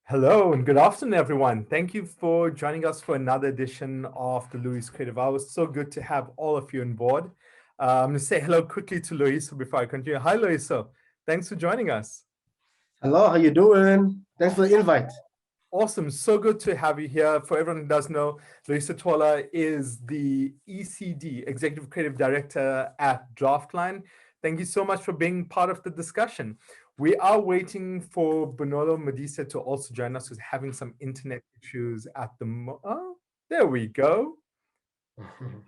Hello and good afternoon, everyone. Thank you for joining us for another edition of the Loeries Creative Hour. So good to have all of you on board. I'm going to say hello quickly to Loyiso before I continue. Hi, Loyiso. Thanks for joining us. Hello, how you doing? Thanks for the invite. Awesome. So good to have you here. For everyone who does know, Loeries Twala is the ECD, Executive Creative Director at Draftline. Thank you so much for being part of the discussion. We are waiting for Bonolo and Modise to also join us, who's having some internet issues at the moment. Oh, there we go.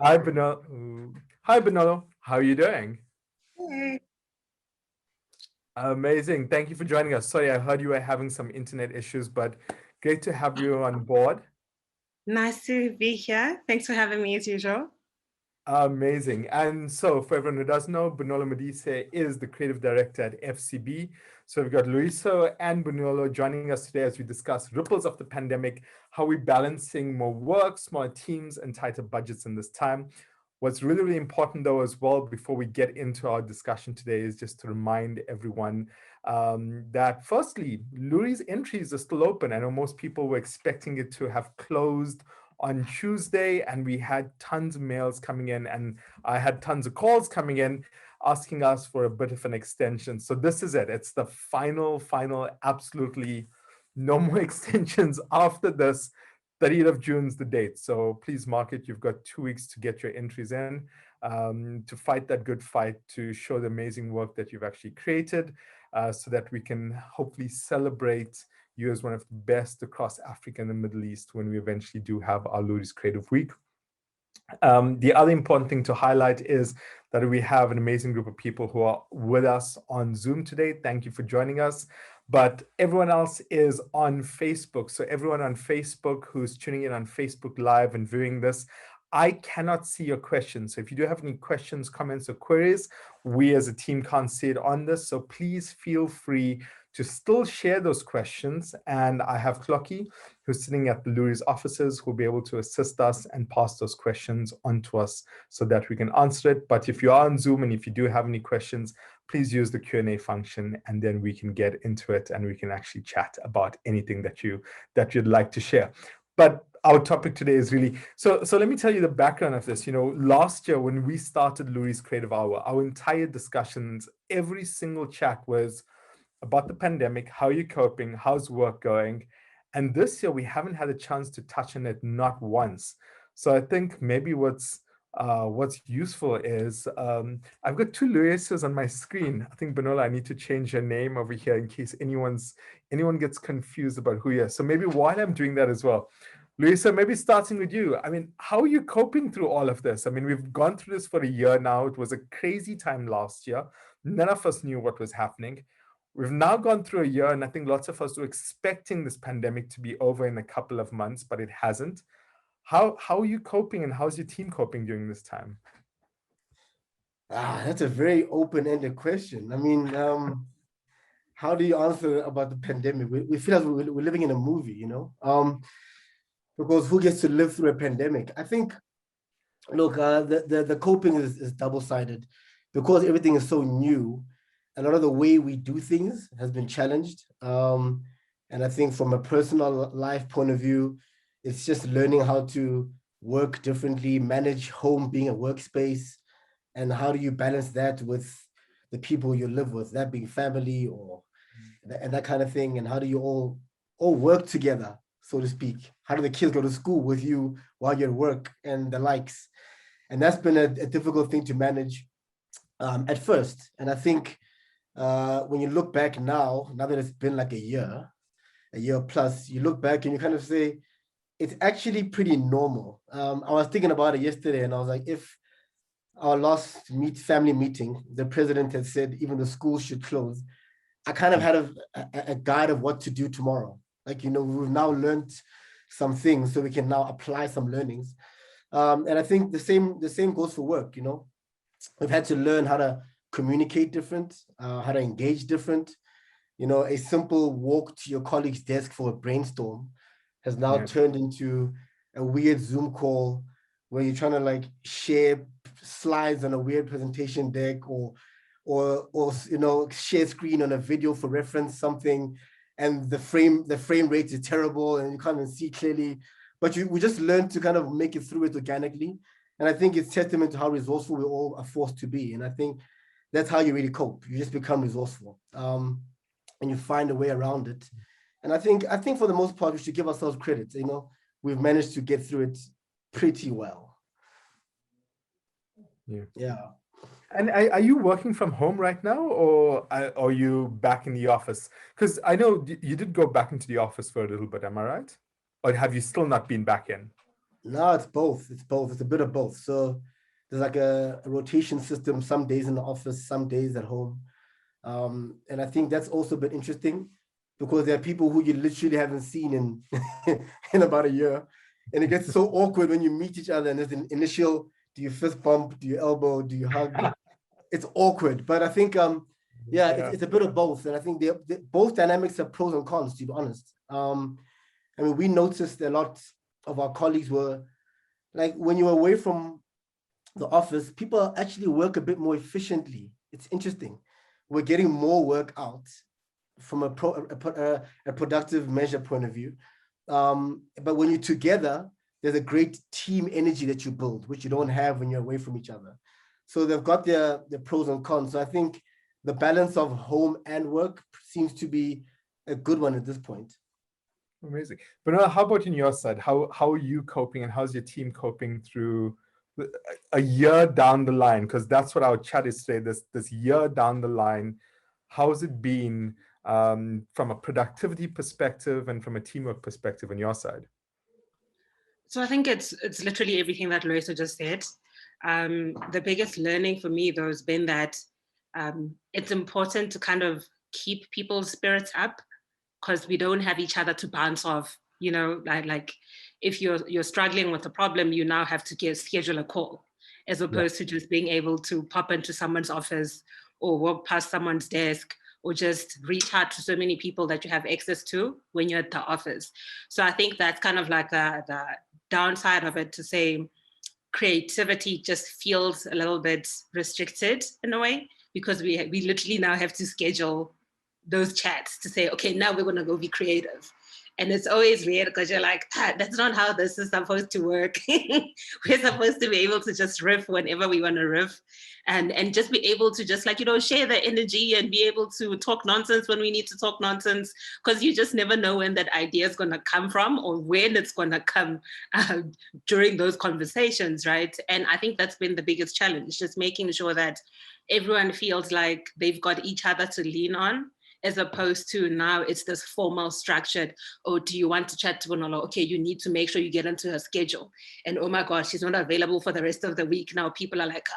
Hi, Bonolo. Hi, Bonolo. How are you doing? Hey. Amazing. Thank you for joining us. Sorry, I heard you were having some internet issues, but great to have you on board. Nice to be here. Thanks for having me as usual. Amazing. And so for everyone who doesn't know, Bonolo Modise is the creative director at FCB. So we've got Loyiso and Bonolo joining us today as we discuss ripples of the pandemic, how we're balancing more work, smaller teams, and tighter budgets in this time. What's really, really important though as well, before we get into our discussion today, is just to remind everyone that firstly, Loeries entries are still open. I know most people were expecting it to have closed on Tuesday, and we had tons of mails coming in, and I had tons of calls coming in asking us for a bit of an extension. So this is it. It's the final, absolutely no more extensions after this. 30th of June is the date. So please mark it. You've got 2 weeks to get your entries in, to fight that good fight, to show the amazing work that you've actually created, so that we can hopefully celebrate you as one of the best across Africa and the Middle East when we eventually do have our Loeries Creative Week. The other important thing to highlight is that we have an amazing group of people who are with us on Zoom today. Thank you for joining us. But everyone else is on Facebook. So everyone on Facebook who's tuning in on Facebook Live and viewing this, I cannot see your questions. So if you do have any questions, comments, or queries, we as a team can't see it on this. So please feel free to still share those questions. And I have Clocky, who's sitting at the Loeries offices, who'll be able to assist us and pass those questions on to us so that we can answer it. But if you are on Zoom and if you do have any questions, please use the Q&A function, and then we can get into it and we can actually chat about anything that you'd like to share. But our topic today is really, so let me tell you the background of this. You know, last year when we started Loeries Creative Hour, our entire discussions, every single chat was about the pandemic, how are you coping, how's work going? And this year we haven't had a chance to touch on it, not once. So I think maybe what's useful is, I've got two Loerises on my screen. I think, Bonolo, I need to change your name over here in case anyone gets confused about who you are. So maybe while I'm doing that as well, Loeriso, maybe starting with you. I mean, how are you coping through all of this? I mean, we've gone through this for a year now. It was a crazy time last year. None of us knew what was happening. We've now gone through a year, and I think lots of us were expecting this pandemic to be over in a couple of months, but it hasn't. How are you coping, and how's your team coping during this time? That's a very open-ended question. I mean, how do you answer about the pandemic? We feel like we're living in a movie, you know? Because who gets to live through a pandemic? I think, look, the coping is double-sided because everything is so new. A lot of the way we do things has been challenged. And I think from a personal life point of view, it's just learning how to work differently, manage home being a workspace, and how do you balance that with the people you live with, that being family and that kind of thing, and how do you all work together, so to speak? How do the kids go to school with you while you're at work and the likes? And that's been a difficult thing to manage at first. And I think when you look back now that it's been like a year plus, you look back and you kind of say, it's actually pretty normal. I was thinking about it yesterday and I was like, if our last family meeting, the president had said even the schools should close, I kind of had a guide of what to do tomorrow. Like, you know, we've now learned some things so we can now apply some learnings. And I think the same goes for work, you know. We've had to learn how to communicate different, how to engage different. You know, a simple walk to your colleague's desk for a brainstorm has now turned into a weird Zoom call where you're trying to like share slides on a weird presentation deck or you know, share screen on a video for reference something. and the frame rate is terrible and you can't even see clearly. But we just learn to kind of make it through it organically. And I think it's testament to how resourceful we all are forced to be. And I think that's how you really cope. You just become resourceful, and you find a way around it. And I think for the most part, we should give ourselves credit. You know, we've managed to get through it pretty well. Yeah. And are you working from home right now, or are you back in the office? Because I know you did go back into the office for a little bit, am I right? Or have you still not been back in? No, it's both. It's both. It's a bit of both. So there's like a rotation system, some days in the office, some days at home. And I think that's also been interesting because there are people who you literally haven't seen in, in about a year. And it gets so awkward when you meet each other and there's an initial, do you fist bump, do you elbow, do you hug? It's awkward. But I think, it's a bit of both. And I think both dynamics have pros and cons, to be honest. I mean, we noticed a lot of our colleagues were like, when you're away from the office, people actually work a bit more efficiently. It's interesting. We're getting more work out from a productive measure point of view. But when you're together, there's a great team energy that you build, which you don't have when you're away from each other. So they've got their pros and cons. So I think the balance of home and work seems to be a good one at this point. Amazing. But how about on your side? How are you coping, and how's your team coping through a year down the line? Because that's what our chat is today, this year down the line. How's it been from a productivity perspective and from a teamwork perspective on your side? So I think it's literally everything that Loyiso just said. The biggest learning for me, though, has been that it's important to kind of keep people's spirits up, because we don't have each other to bounce off. You know, like if you're struggling with a problem, you now have to schedule a call, as opposed to just being able to pop into someone's office or walk past someone's desk, or just reach out to so many people that you have access to when you're at the office. So I think that's kind of like the downside of it, to say creativity just feels a little bit restricted in a way, because we literally now have to schedule those chats to say, okay, now we're going to go be creative. And it's always weird because you're like, that's not how this is supposed to work. We're supposed to be able to just riff whenever we want to riff, and just be able to just, like, you know, share the energy and be able to talk nonsense when we need to talk nonsense, because you just never know when that idea is going to come from, or when it's going to come during those conversations, right? And I think that's been the biggest challenge, just making sure that everyone feels like they've got each other to lean on, as opposed to now it's this formal structured, oh, do you want to chat to Bonolo? Okay, you need to make sure you get into her schedule. And oh my gosh, she's not available for the rest of the week. Now people are like,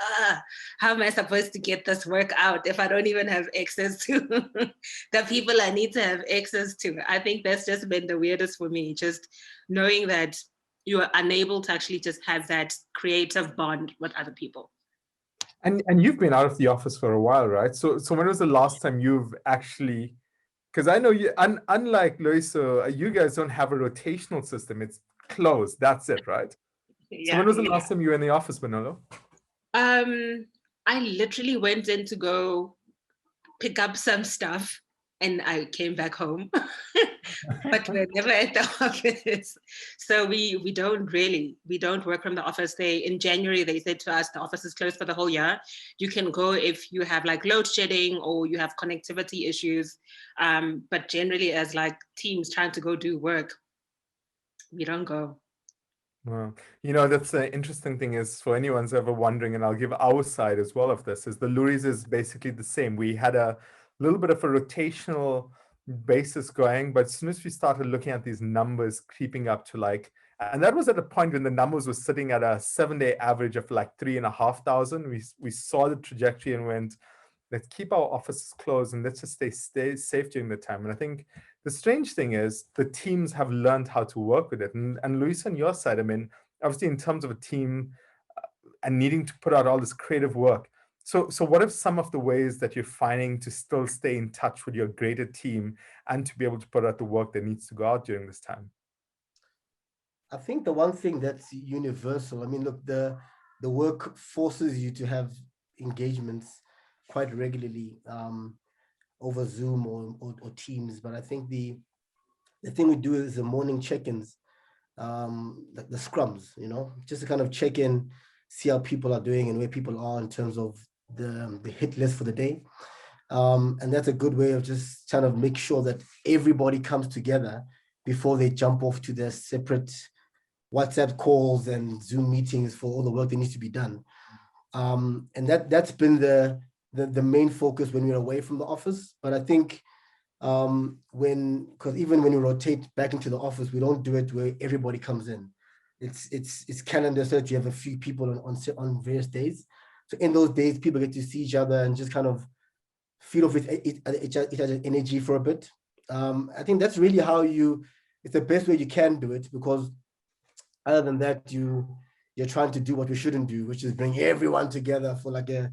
how am I supposed to get this work out if I don't even have access to the people I need to have access to? I think that's just been the weirdest for me, just knowing that you are unable to actually just have that creative bond with other people. And you've been out of the office for a while, right? So when was the last time you've actually, because I know you, unlike Loyiso, you guys don't have a rotational system. It's closed. That's it, right? Yeah, so when was the last time you were in the office, Bonolo? I literally went in to go pick up some stuff and I came back home. But we're never at the office. So we don't work from the office. In January, they said to us, the office is closed for the whole year. You can go if you have like load shedding or you have connectivity issues. But generally, as like teams trying to go do work, we don't go. Well, you know, that's the interesting thing is, for anyone who's ever wondering, and I'll give our side as well of this, is the Loeries is basically the same. We had a little bit of a rotational basis going, but as soon as we started looking at these numbers creeping up to like, and that was at a point when the numbers were sitting at a 7-day average of like 3,500. We saw the trajectory and went, let's keep our offices closed and let's just stay safe during the time. And I think the strange thing is the teams have learned how to work with it. And Luis, on your side, I mean, obviously in terms of a team and needing to put out all this creative work. So what are some of the ways that you're finding to still stay in touch with your greater team and to be able to put out the work that needs to go out during this time? I think the one thing that's universal, I mean, look, the work forces you to have engagements quite regularly. over Zoom or Teams. But I think the thing we do is the morning check-ins, like the scrums, just to kind of check in, see how people are doing and where people are in terms of the hit list for the day. And that's a good way of just trying to make sure that everybody comes together before they jump off to their separate WhatsApp calls and Zoom meetings for all the work that needs to be done. And that's been the main focus when we're away from the office. But I think because even when we rotate back into the office, we don't do it where everybody comes in. It's calendar so that you have a few people on various days. So in those days, people get to see each other and just kind of feed off each other's energy for a bit. I think that's really how it's the best way you can do it, because other than that, you're trying to do what we shouldn't do, which is bring everyone together for like a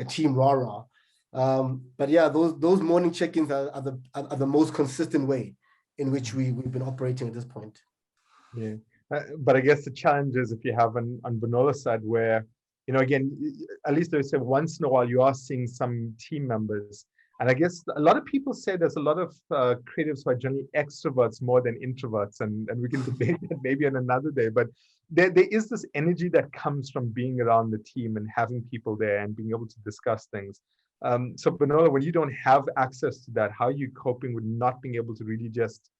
team rah-rah. But yeah, those morning check-ins are the most consistent way in which we've been operating at this point. Yeah, but I guess the challenge is if you have on Bonolo's side where, again, at least they say once in a while you are seeing some team members. And I guess a lot of people say there's a lot of creatives who are generally extroverts more than introverts, and we can debate that maybe on another day. But there is this energy that comes from being around the team and having people there and being able to discuss things. So Bonolo, when you don't have access to that, how are you coping with not being able to really just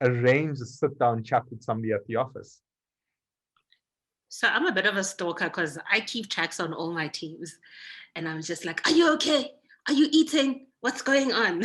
arrange a sit-down chat with somebody at the office? So I'm a bit of a stalker because I keep tracks on all my teams. And I'm just like, are you okay? Are you eating? What's going on?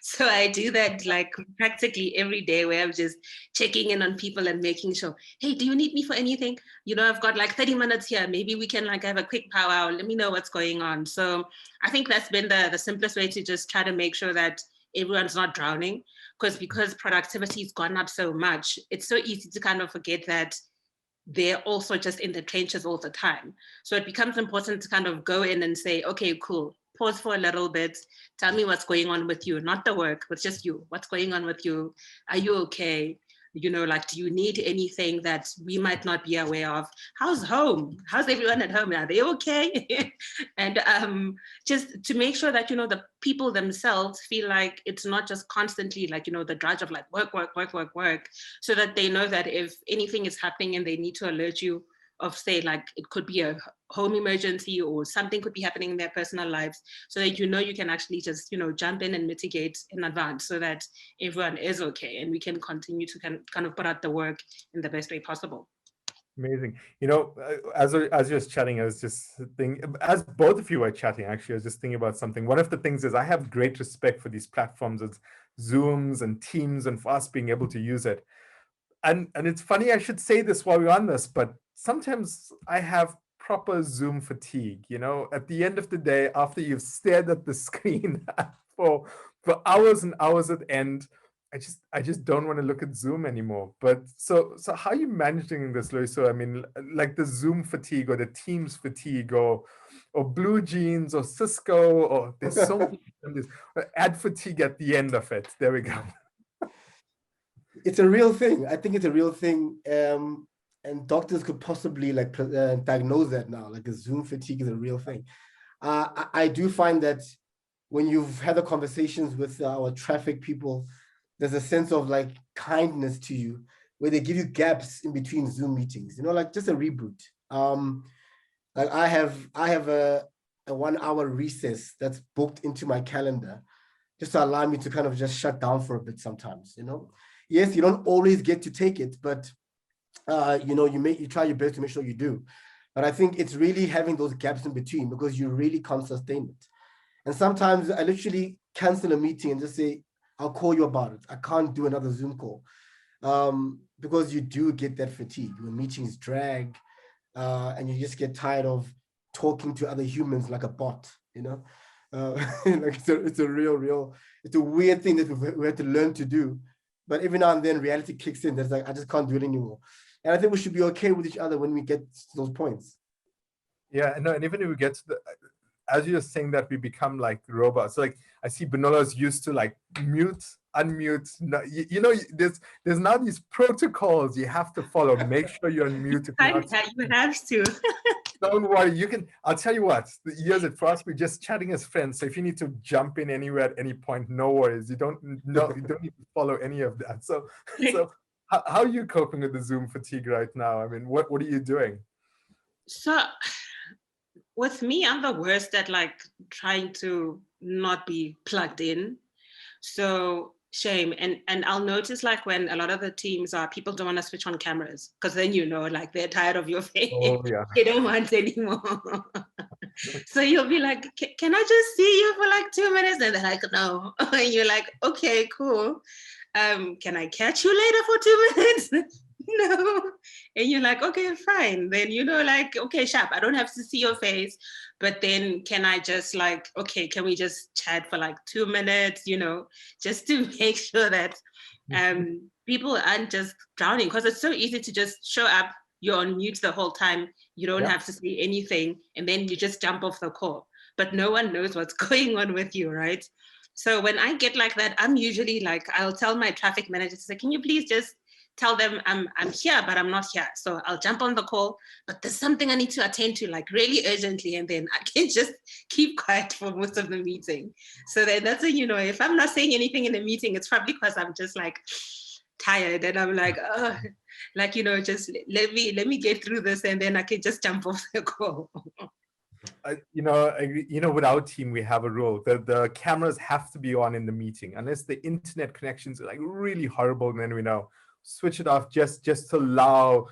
So I do that like practically every day, where I'm just checking in on people and making sure, hey, do you need me for anything? I've got like 30 minutes here. Maybe we can like have a quick powwow. Let me know what's going on. So I think that's been the simplest way to just try to make sure that everyone's not drowning, because productivity's gone up so much. It's so easy to kind of forget that they're also just in the trenches all the time. So it becomes important to kind of go in and say, okay, cool, pause for a little bit. Tell me what's going on with you, not the work, but just you. What's going on with you? Are you okay? Like, do you need anything that we might not be aware of? How's home? How's everyone at home? Are they okay? And just to make sure that, the people themselves feel like it's not just constantly like, the drudge of like work, so that they know that if anything is happening and they need to alert you of, say, like it could be a home emergency or something could be happening in their personal lives, so that you can actually just jump in and mitigate in advance, so that everyone is okay and we can continue to kind of put out the work in the best way possible. Amazing. As you were chatting, I was just thinking, as both of you were chatting, actually, I was just thinking about something. One of the things is I have great respect for these platforms as Zooms and Teams, and for us being able to use it. And it's funny, I should say this while we're on this, but sometimes I have proper Zoom fatigue. At the end of the day, after you've stared at the screen for hours and hours at end, I just don't want to look at Zoom anymore. But so how are you managing this, Lois? So I mean, like the Zoom fatigue or the Teams fatigue or Blue Jeans or Cisco, or there's so many ad fatigue at the end of it. There we go. It's a real thing. I think it's a real thing. And doctors could possibly like diagnose that now. Like a Zoom fatigue is a real thing. I do find that when you've had the conversations with our traffic people, there's a sense of like kindness to you, where they give you gaps in between Zoom meetings, like just a reboot. Like I have a 1 hour recess that's booked into my calendar, just to allow me to kind of just shut down for a bit sometimes, Yes, you don't always get to take it, but you try your best to make sure you do. But I think it's really having those gaps in between, because you really can't sustain it. And sometimes I literally cancel a meeting and just say, I'll call you about it. I can't do another Zoom call. Because you do get that fatigue when meetings drag, and you just get tired of talking to other humans like a bot, like it's a weird thing that we have to learn to do. But every now and then reality kicks in. That's like, I just can't do it anymore. And I think we should be okay with each other when we get to those points. Yeah, no, and even if we get to as you're saying that, we become like robots. Like I see Bonolo's used to like mute, unmute. No, there's now these protocols you have to follow. Make sure you're on mute. You have to. Don't worry, you can. I'll tell you what. The years at first, we're just chatting as friends. So if you need to jump in anywhere at any point, no worries. You don't need to follow any of that. So how are you coping with the Zoom fatigue right now? I mean, what are you doing? So with me, I'm the worst at like trying to not be plugged in. So shame. And I'll notice like when a lot of the teams are, people don't want to switch on cameras because then like they're tired of your face. Oh yeah. They don't want anymore. So you'll be like, can I just see you for like 2 minutes? And they're like, no. And you're like, okay, cool. Can I catch you later for 2 minutes? No. And you're like, okay, fine. Then, like, okay, sharp, I don't have to see your face. But then can I just like, okay, can we just chat for like 2 minutes, just to make sure that people aren't just drowning, because it's so easy to just show up, you're on mute the whole time, you don't have to say anything, and then you just jump off the call. But no one knows what's going on with you, right? So when I get like that, I'm usually like, I'll tell my traffic manager to say, can you please just tell them I'm here, but I'm not here. So I'll jump on the call, but there's something I need to attend to like really urgently. And then I can just keep quiet for most of the meeting. So then that's when, if I'm not saying anything in a meeting, it's probably because I'm just like tired and I'm like, oh, like, just let me get through this and then I can just jump off the call. With our team, we have a rule that the cameras have to be on in the meeting, unless the internet connections are like really horrible. And then we know, switch it off just to allow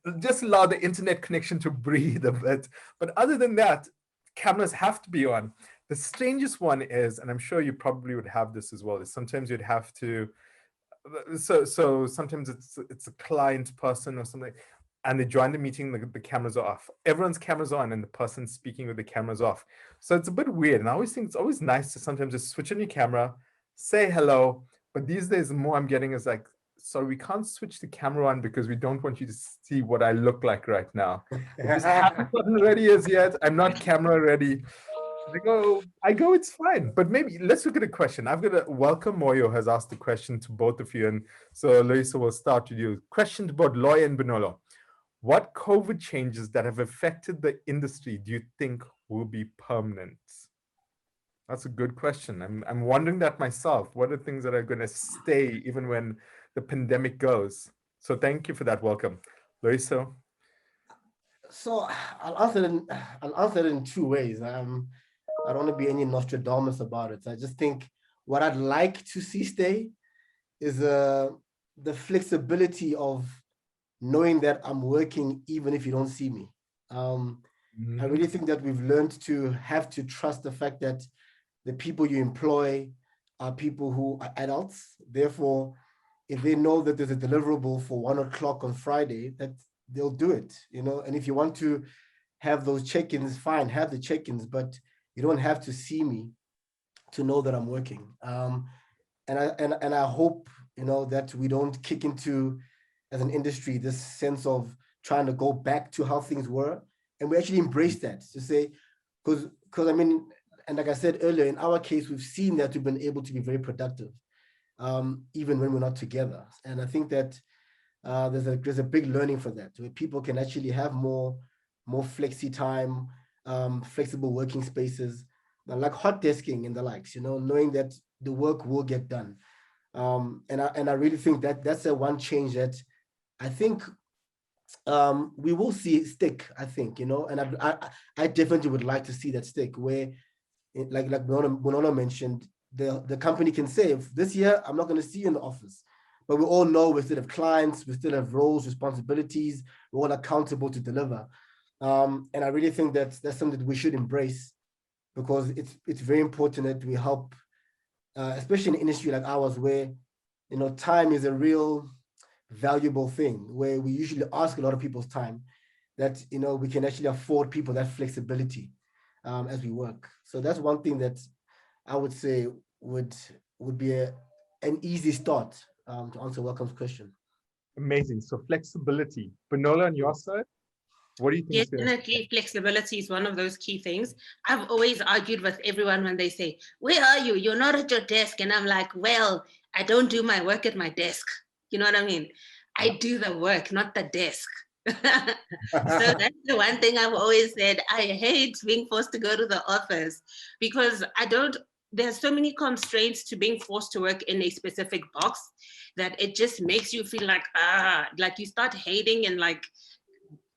the internet connection to breathe a bit. But other than that, cameras have to be on. The strangest one is, and I'm sure you probably would have this as well, is sometimes you'd have to. So sometimes it's a client person or something, and they join the meeting, the cameras are off. Everyone's cameras on and the person speaking with the cameras off. So it's a bit weird. And I always think it's always nice to sometimes just switch on your camera, say hello. But these days, the more I'm getting is like, sorry, we can't switch the camera on because we don't want you to see what I look like right now. It just haven't gotten ready as yet. I'm not camera ready. I go, it's fine. But maybe let's look at a question. I've got a welcome Moyo has asked a question to both of you. And so Loyiso, will start with you. Question to both Loy and Bonolo. What COVID changes that have affected the industry do you think will be permanent? That's a good question. I'm wondering that myself. What are things that are going to stay even when the pandemic goes? So thank you for that welcome. Loyiso? So I'll answer it in two ways. I don't want to be any Nostradamus about it. I just think what I'd like to see stay is the flexibility of knowing that I'm working even if you don't see me. I really think that we've learned to have to trust the fact that the people you employ are people who are adults. Therefore, if they know that there's a deliverable for 1 o'clock on Friday, that they'll do it, And if you want to have those check-ins, fine, have the check-ins, but you don't have to see me to know that I'm working. And I hope, that we don't kick into, as an industry, this sense of trying to go back to how things were, and we actually embrace that to say, because I mean, and like I said earlier, in our case, we've seen that we've been able to be very productive, even when we're not together. And I think that there's a big learning for that, where people can actually have more flexi time, flexible working spaces, like hot desking and the likes, knowing that the work will get done. And I really think that that's the one change that I think we will see stick, I think, and I definitely would like to see that stick, where, like Bonolo mentioned, the company can say, if this year I'm not going to see you in the office, but we all know we still have clients, we still have roles, responsibilities, we're all accountable to deliver. And I really think that's something that we should embrace, because it's very important that we help, especially in an industry like ours, where time is a real valuable thing, where we usually ask a lot of people's time, that we can actually afford people that flexibility as we work. So that's one thing that I would say would be an easy start to answer Welcome's question. Amazing. So flexibility. Bonolo, on your side, what do you think? Definitely, flexibility is one of those key things. I've always argued with everyone when they say, where are you? You're not at your desk. And I'm like, well, I don't do my work at my desk. You know what I mean? I do the work, not the desk. So that's the one thing I've always said. I hate being forced to go to the office because there's so many constraints to being forced to work in a specific box that it just makes you feel like you start hating and like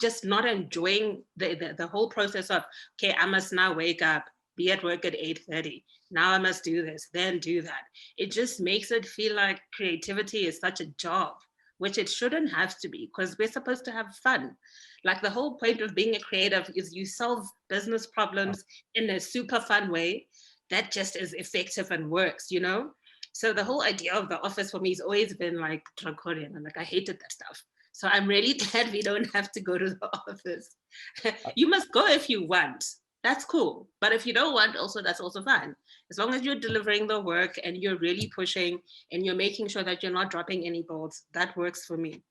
just not enjoying the whole process of, okay, I must now wake up, be at work at 8:30. Now I must do this, then do that. It just makes it feel like creativity is such a job, which it shouldn't have to be because we're supposed to have fun. Like the whole point of being a creative is you solve business problems in a super fun way that just is effective and works, you know? So the whole idea of the office for me has always been like draconian and like I hated that stuff. So I'm really glad we don't have to go to the office. You must go if you want. That's cool. But if you don't want, also that's also fine. As long as you're delivering the work and you're really pushing and you're making sure that you're not dropping any balls, that works for me.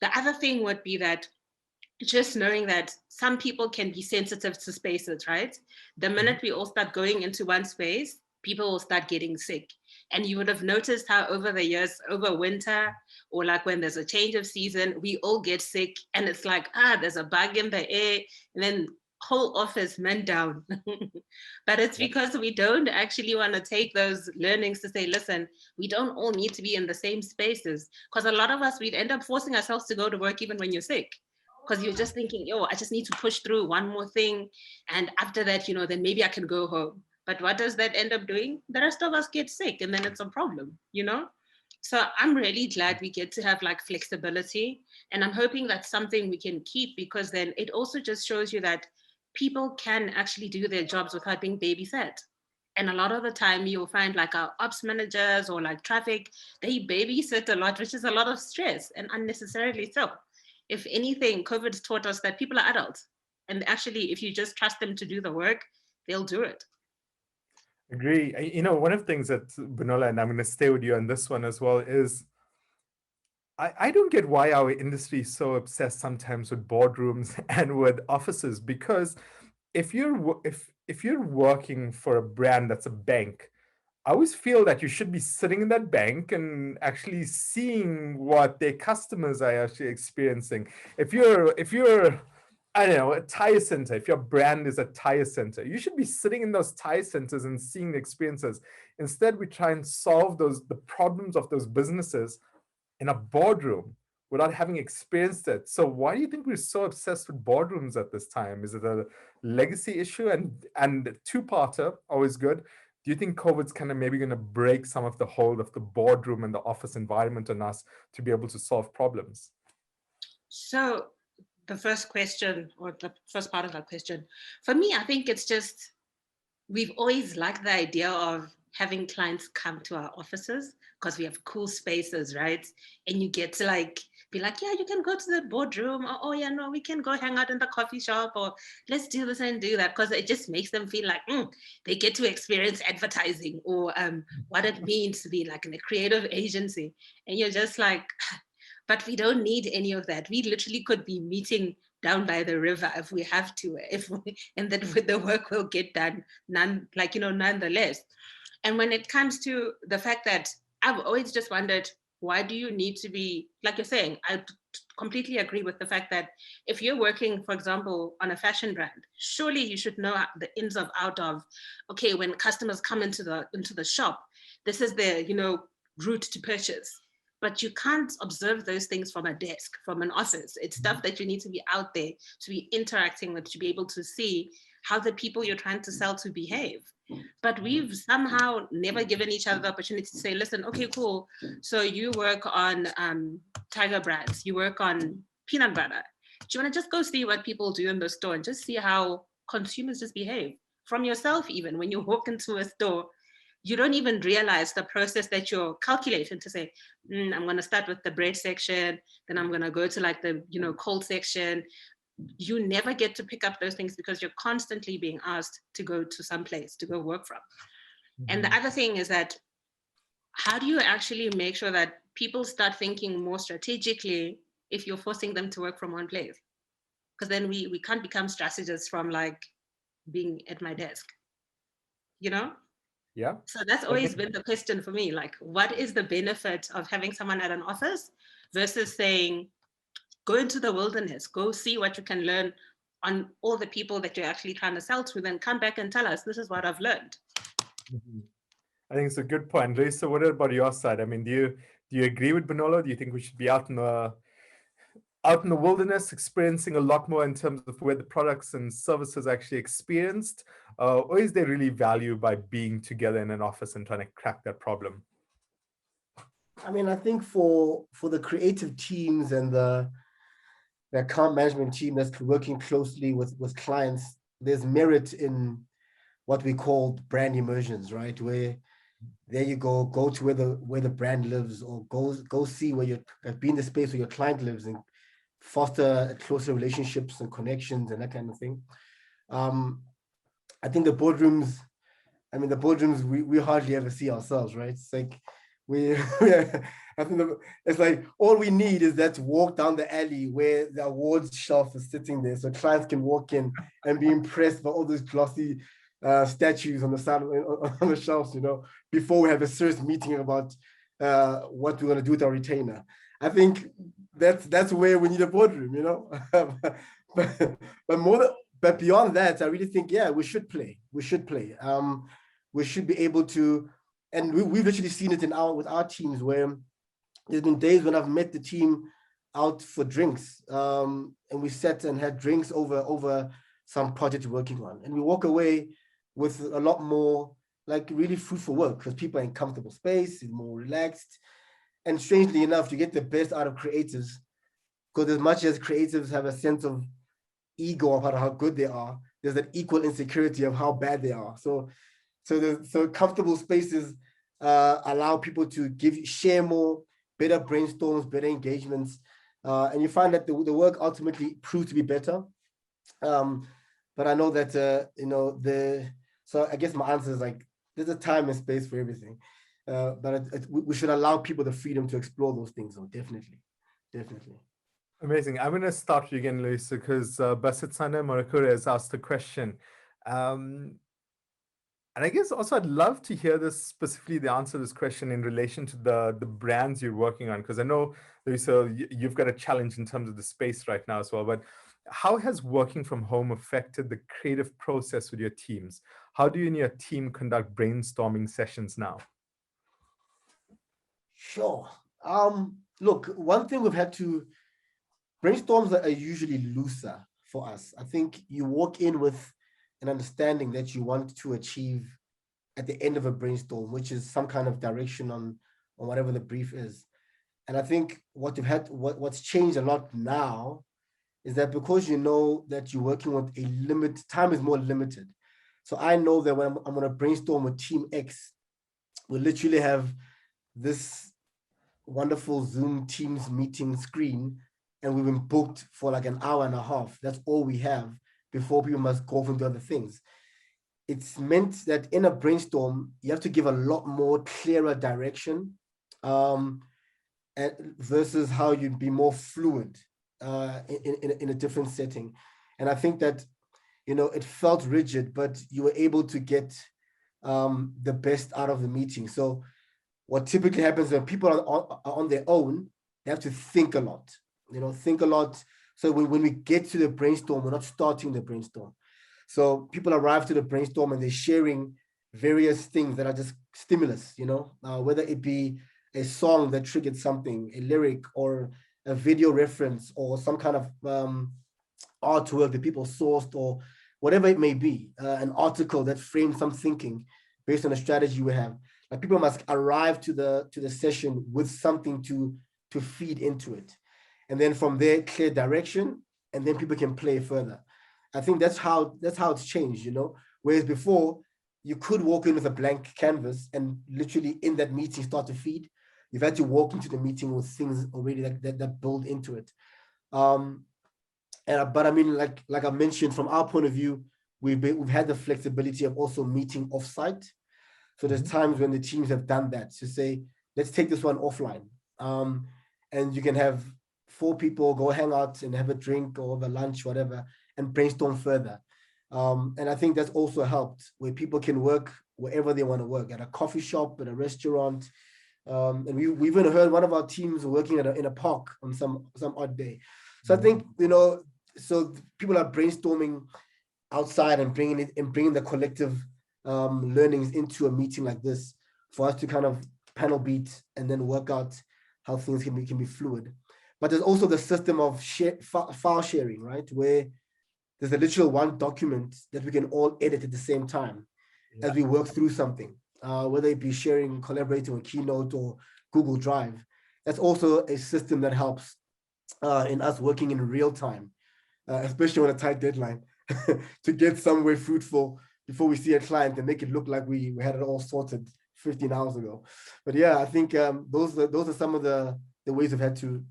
The other thing would be that just knowing that some people can be sensitive to spaces, right? The minute we all start going into one space, people will start getting sick. And you would have noticed how over the years, over winter, or like when there's a change of season, we all get sick. And it's like, there's a bug in the air. And then whole office man down. But it's because we don't actually want to take those learnings to say, listen, we don't all need to be in the same spaces. Because a lot of us, we'd end up forcing ourselves to go to work even when you're sick. Because you're just thinking, yo, I just need to push through one more thing. And after that, then maybe I can go home. But what does that end up doing? The rest of us get sick and then it's a problem, So I'm really glad we get to have like flexibility. And I'm hoping that's something we can keep because then it also just shows you that people can actually do their jobs without being babysat. And a lot of the time you'll find like our ops managers or like traffic, they babysit a lot, which is a lot of stress and unnecessarily so. If anything, COVID taught us that people are adults. And actually, if you just trust them to do the work, they'll do it. Agree. One of the things that Bonolo, and I'm going to stay with you on this one as well, is I don't get why our industry is so obsessed sometimes with boardrooms and with offices, because if you're working for a brand that's a bank, I always feel that you should be sitting in that bank and actually seeing what their customers are actually experiencing. If you're I don't know, a tire center, if your brand is a tire center, you should be sitting in those tire centers and seeing the experiences. Instead, we try and solve the problems of those businesses in a boardroom without having experienced it. So why do you think we're so obsessed with boardrooms at this time? Is it a legacy issue? And two-parter, always good. Do you think COVID's kind of maybe going to break some of the hold of the boardroom and the office environment on us to be able to solve problems? So the first question, or the first part of that question, for me, I think it's just, we've always liked the idea of having clients come to our offices because we have cool spaces, right? And you get to like be like, yeah, you can go to the boardroom, or oh yeah, no, we can go hang out in the coffee shop, or let's do this and do that, because it just makes them feel like they get to experience advertising or what it means to be like in a creative agency. And you're just like, but we don't need any of that. We literally could be meeting down by the river if we have to, and that the work will get done nonetheless. And when it comes to the fact that I've always just wondered, why do you need to be, like you're saying, I completely agree with the fact that if you're working, for example, on a fashion brand, surely you should know the ins of out of, okay, when customers come into the shop, this is their, route to purchase. But you can't observe those things from a desk, from an office. It's stuff that you need to be out there, to be interacting with, to be able to see how the people you're trying to sell to behave. But we've somehow never given each other the opportunity to say, listen, okay, cool. So you work on Tiger brands, you work on peanut butter. Do you want to just go see what people do in the store and just see how consumers just behave? From yourself, even when you walk into a store, you don't even realize the process that you're calculating to say, I'm going to start with the bread section, then I'm going to go to like the, cold section. You never get to pick up those things because you're constantly being asked to go to some place to go work from. And the other thing is that, how do you actually make sure that people start thinking more strategically if you're forcing them to work from one place? Because then we can't become strategists from like being at my desk, Yeah. So that's always been the question for me, like, what is the benefit of having someone at an office versus saying, go into the wilderness, go see what you can learn on all the people that you're actually trying to sell to, then come back and tell us, this is what I've learned. Mhm. I think it's a good point. Loiso, what about your side? I mean, do you agree with Bonolo? Do you think we should be out in the wilderness, experiencing a lot more in terms of where the products and services are actually experienced, or is there really value by being together in an office and trying to crack that problem? I mean, I think for the creative teams and the account management team that's working closely with clients, there's merit in what we call brand immersions, right? Where there you go to where the brand lives, or go see where you be in the space where your client lives, and foster closer relationships and connections and that kind of thing. I think the boardrooms, we hardly ever see ourselves, right? It's like I think it's like all we need is that to walk down the alley where the awards shelf is sitting there, so clients can walk in and be impressed by all those glossy statues on the side on the shelves, before we have a serious meeting about what we're going to do with our retainer. I think that's where we need a boardroom, but beyond that, I really think, yeah, we should play. We should be able to, and we've literally seen it with our teams, where there's been days when I've met the team out for drinks, and we sat and had drinks over some project we're working on, and we walk away with a lot more like really fruitful work, because people are in comfortable space, is more relaxed. And strangely enough, you get the best out of creatives, because as much as creatives have a sense of ego about how good they are, there's an equal insecurity of how bad they are. So comfortable spaces allow people to share more, better brainstorms, better engagements, and you find that the work ultimately proves to be better. But I know that so I guess my answer is like, there's a time and space for everything, but we should allow people the freedom to explore those things. So definitely. Amazing. I'm going to start with you again, Luis, because Basit Sana Morakura has asked a question. And I guess also I'd love to hear this, specifically the answer to this question in relation to the brands you're working on, because I know, Luis, you've got a challenge in terms of the space right now as well, but how has working from home affected the creative process with your teams? How do you and your team conduct brainstorming sessions now? Sure. Look, one thing we've had to, brainstorms are usually looser for us. I think you walk in with an understanding that you want to achieve at the end of a brainstorm, which is some kind of direction on whatever the brief is. And I think what's changed a lot now is that, because you know that you're working with time is more limited. So I know that when I'm going to brainstorm with Team X, we literally have this wonderful Zoom Teams meeting screen, and we've been booked for like an hour and a half. That's all we have before people must go off and do other things. It's meant that in a brainstorm, you have to give a lot more clearer direction, versus how you'd be more fluid in a different setting. And I think that, it felt rigid, but you were able to get the best out of the meeting. So what typically happens when people are on their own, they have to think a lot, So when we get to the brainstorm, we're not starting the brainstorm. So people arrive to the brainstorm and they're sharing various things that are just stimulus, whether it be a song that triggered something, a lyric, or a video reference, or some kind of artwork that people sourced, or whatever it may be, an article that framed some thinking based on a strategy we have. Like, people must arrive to the session with something to feed into it, and then from there, clear direction, and then people can play further. I think that's how it's changed, Whereas before, you could walk in with a blank canvas and literally in that meeting start to feed. You've had to walk into the meeting with things already that build into it. But I mean, like I mentioned, from our point of view, we've had the flexibility of also meeting offsite. So there's times when the teams have done that to say, let's take this one offline. And you can have 4 people go hang out and have a drink or have a lunch, whatever, and brainstorm further. And I think that's also helped, where people can work wherever they want to work, at a coffee shop, at a restaurant. And we even heard one of our teams working in a park on some odd day. So I think, so people are brainstorming outside and bringing the collective learnings into a meeting like this for us to kind of panel beat and then work out how things can be fluid. But there's also the system of file sharing, right? Where there's a literal one document that we can all edit at the same time as we work through something, whether it be sharing, collaborating with Keynote or Google Drive. That's also a system that helps in us working in real time, especially on a tight deadline, to get somewhere fruitful before we see a client and make it look like we had it all sorted 15 hours ago. But yeah, I think those are some of the ways we've had to,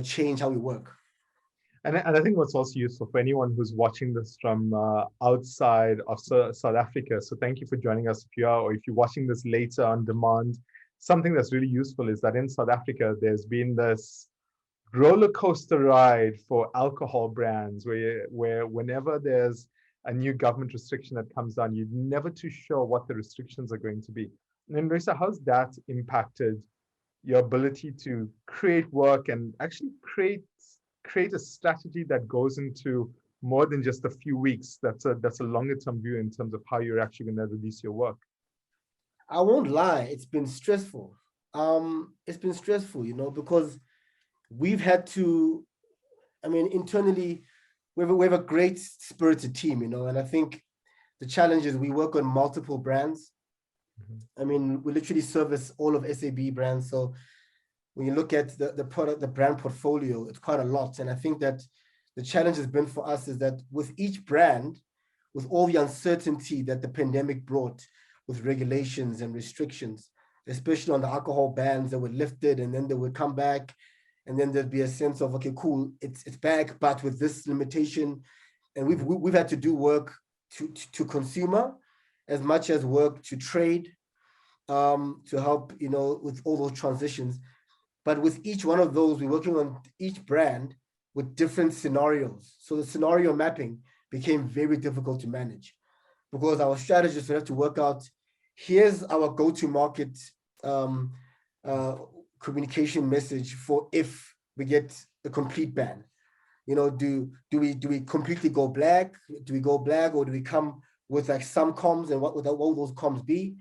change how we work. And I think what's also useful for anyone who's watching this from outside of South Africa. So thank you for joining us if you are, or if you're watching this later on demand. Something that's really useful is that in South Africa, there's been this roller coaster ride for alcohol brands where whenever there's a new government restriction that comes down, you're never too sure what the restrictions are going to be. And Loyiso, how's that impacted your ability to create work and actually create a strategy that goes into more than just a few weeks? That's a longer term view in terms of how you're actually going to release your work. I won't lie, it's been stressful. It's been stressful, because we've had to, internally, we have a great spirited team, and I think the challenge is we work on multiple brands. We literally service all of SAB brands. So when you look at the product, the brand portfolio, it's quite a lot. And I think that the challenge has been for us is that with each brand, with all the uncertainty that the pandemic brought with regulations and restrictions, especially on the alcohol bans that were lifted and then they would come back, and then there'd be a sense of, okay, cool, it's back, but with this limitation. And we've had to do work to consumer as much as work to trade, to help, with all those transitions. But with each one of those, we're working on each brand with different scenarios. So the scenario mapping became very difficult to manage because our strategists would have to work out, here's our go-to-market communication message for if we get a complete ban. Do we completely go black? Do we go black, or do we come with like some comms, and what would those comms be?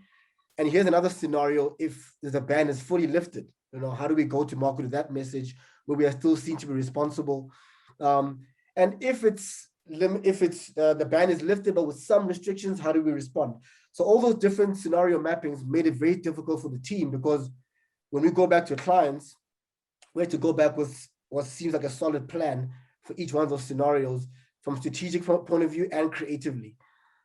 And here's another scenario if the ban is fully lifted. How do we go to market with that message where we are still seen to be responsible? And if the ban is lifted but with some restrictions, how do we respond? So all those different scenario mappings made it very difficult for the team, because when we go back to clients, we have to go back with what seems like a solid plan for each one of those scenarios from a strategic point of view and creatively.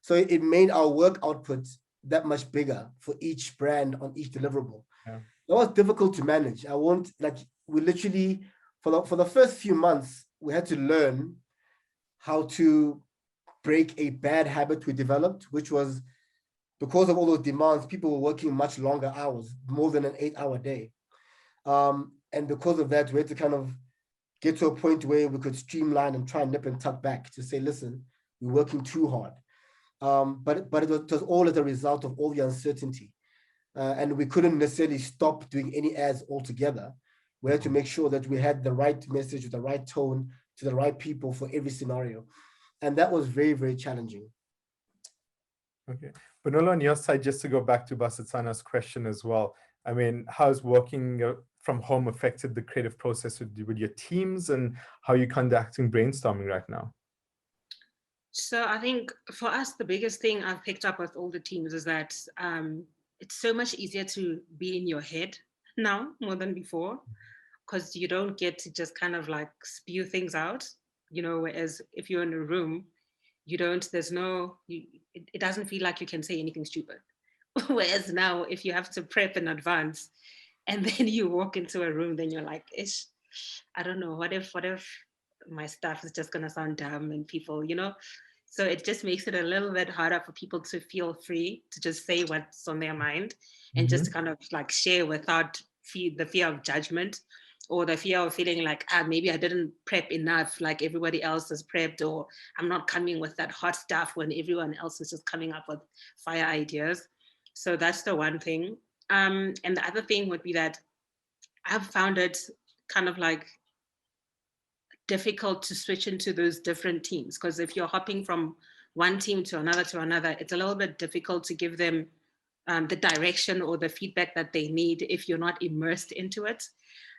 So it made our work output that much bigger for each brand on each deliverable. Yeah. That was difficult to manage. We literally, for the first few months, we had to learn how to break a bad habit we developed, which was because of all those demands, people were working much longer hours, more than an 8-hour day. And because of that, we had to kind of get to a point where we could streamline and try and nip and tuck back to say, listen, we're working too hard. But it was all as a result of all the uncertainty. And we couldn't necessarily stop doing any ads altogether. We had to make sure that we had the right message with the right tone to the right people for every scenario. And that was very, very challenging. Okay. Bonolo, on your side, just to go back to Basitsana's question as well. How's working from home affected the creative process with your teams, and how are you conducting brainstorming right now? So I think for us, the biggest thing I've picked up with all the teams is that it's so much easier to be in your head now more than before, because you don't get to just kind of like spew things out, whereas if you're in a room, it doesn't feel like you can say anything stupid. Whereas now, if you have to prep in advance and then you walk into a room, then you're like, ish, I don't know, what if my stuff is just going to sound dumb and people, So it just makes it a little bit harder for people to feel free to just say what's on their mind and just to kind of like share without the fear of judgment, or the fear of feeling like, maybe I didn't prep enough like everybody else has prepped, or I'm not coming with that hot stuff when everyone else is just coming up with fire ideas. So that's the one thing. And the other thing would be that I've found it kind of like difficult to switch into those different teams, because if you're hopping from one team to another, it's a little bit difficult to give them the direction or the feedback that they need if you're not immersed into it.